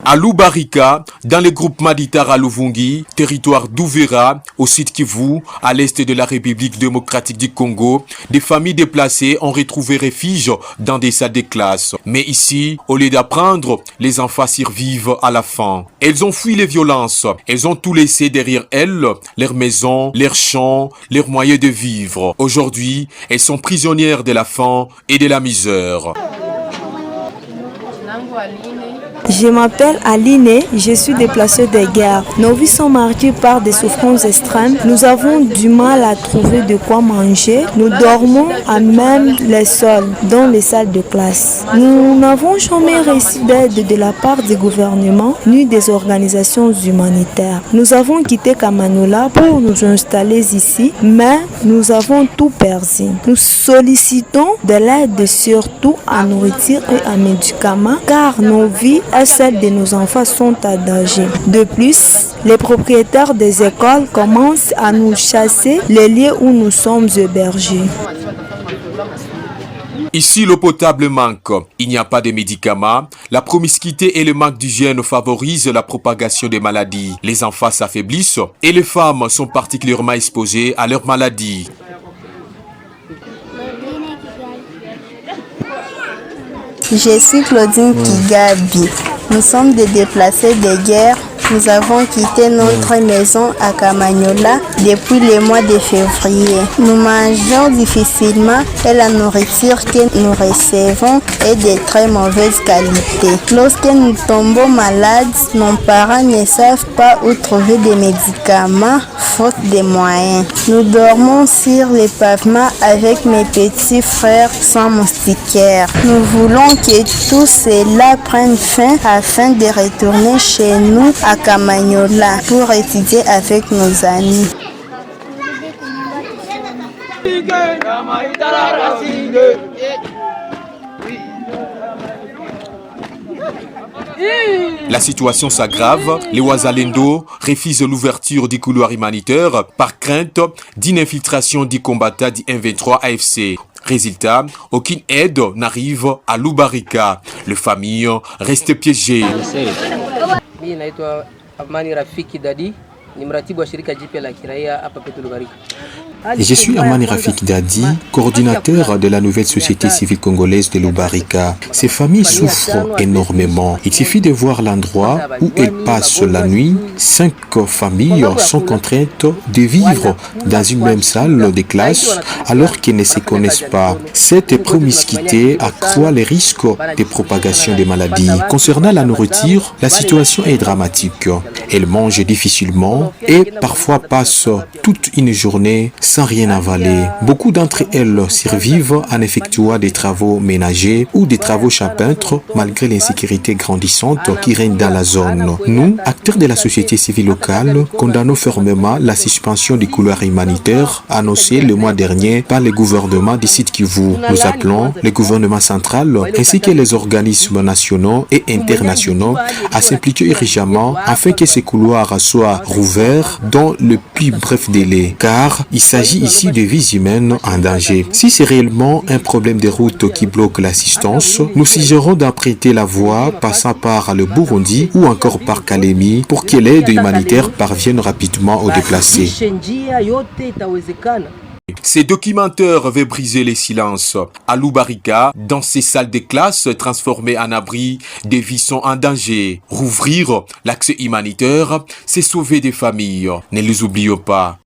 À Lubarika, dans le groupe Maditara Luvungi, territoire d'Ouvera, au sud Kivu, à l'est de la République démocratique du Congo, des familles déplacées ont retrouvé refuge dans des salles de classe. Mais ici, au lieu d'apprendre, les enfants survivent à la faim. Elles ont fui les violences. Elles ont tout laissé derrière elles, leurs maisons, leurs champs, leurs moyens de vivre. Aujourd'hui, elles sont prisonnières de la faim et de la misère. Je m'appelle Aline, je suis déplacée des guerres. Nos vies sont marquées par des souffrances extrêmes. Nous avons du mal à trouver de quoi manger. Nous dormons à même les sols, dans les salles de classe. Nous n'avons jamais reçu d'aide de la part du gouvernement ni des organisations humanitaires. Nous avons quitté Kamanyola pour nous installer ici, mais nous avons tout perdu. Nous sollicitons de l'aide surtout à nourriture et à médicaments, car nos vies et celles de nos enfants sont en danger. De plus, les propriétaires des écoles commencent à nous chasser les lieux où nous sommes hébergés. Ici, l'eau potable manque. Il n'y a pas de médicaments. La promiscuité et le manque d'hygiène favorisent la propagation des maladies. Les enfants s'affaiblissent et les femmes sont particulièrement exposées à leurs maladies. Je suis Claudine Kigabi. Nous sommes des déplacés de guerre. Nous avons quitté notre maison à Kamanyola depuis le mois de février. Nous mangeons difficilement et la nourriture que nous recevons est de très mauvaise qualité. Lorsque nous tombons malades, nos parents ne savent pas où trouver des médicaments faute de moyens. Nous dormons sur les pavements avec mes petits frères sans moustiquaires. Nous voulons que tout cela prenne fin afin de retourner chez nous à Kamanyola pour étudier avec nos amis. La situation s'aggrave. Les Wazalendo refusent l'ouverture du couloir humanitaire par crainte d'une infiltration du combattant du M23 AFC. Résultat, aucune aide n'arrive à Lubarika. Les familles restent piégées. Je suis Amani Rafik Dadi, coordinateur de la nouvelle société civile congolaise de Lubarika. Ces familles souffrent énormément. Il suffit de voir l'endroit où elles passent la nuit. 5 familles sont contraintes de vivre dans une même salle de classe alors qu'elles ne se connaissent pas. Cette promiscuité accroît les risques de propagation des maladies. Concernant la nourriture, la situation est dramatique. Elles mangent difficilement et parfois passent toute une journée sans rien avaler. Beaucoup d'entre elles survivent en effectuant des travaux ménagers ou des travaux champêtres malgré l'insécurité grandissante qui règne dans la zone. Nous, acteurs de la société civile locale, condamnons fermement la suspension du couloir humanitaire annoncée le mois dernier par le gouvernement du Sud Kivu. Nous appelons le gouvernement central ainsi que les organismes nationaux et internationaux à s'impliquer urgemment afin que ces couloirs soient rouverts dans le plus bref délai, car il s'agit ici de vies humaines en danger. Si c'est réellement un problème de route qui bloque l'assistance, nous suggérons d'emprunter la voie passant par le Burundi ou encore par Kalemi pour que l'aide humanitaire parvienne rapidement aux déplacés. Ces documentaires veulent briser les silences. À Lubarika, dans ces salles de classe transformées en abri, des vies sont en danger. Rouvrir l'accès humanitaire, c'est sauver des familles. Ne les oublions pas.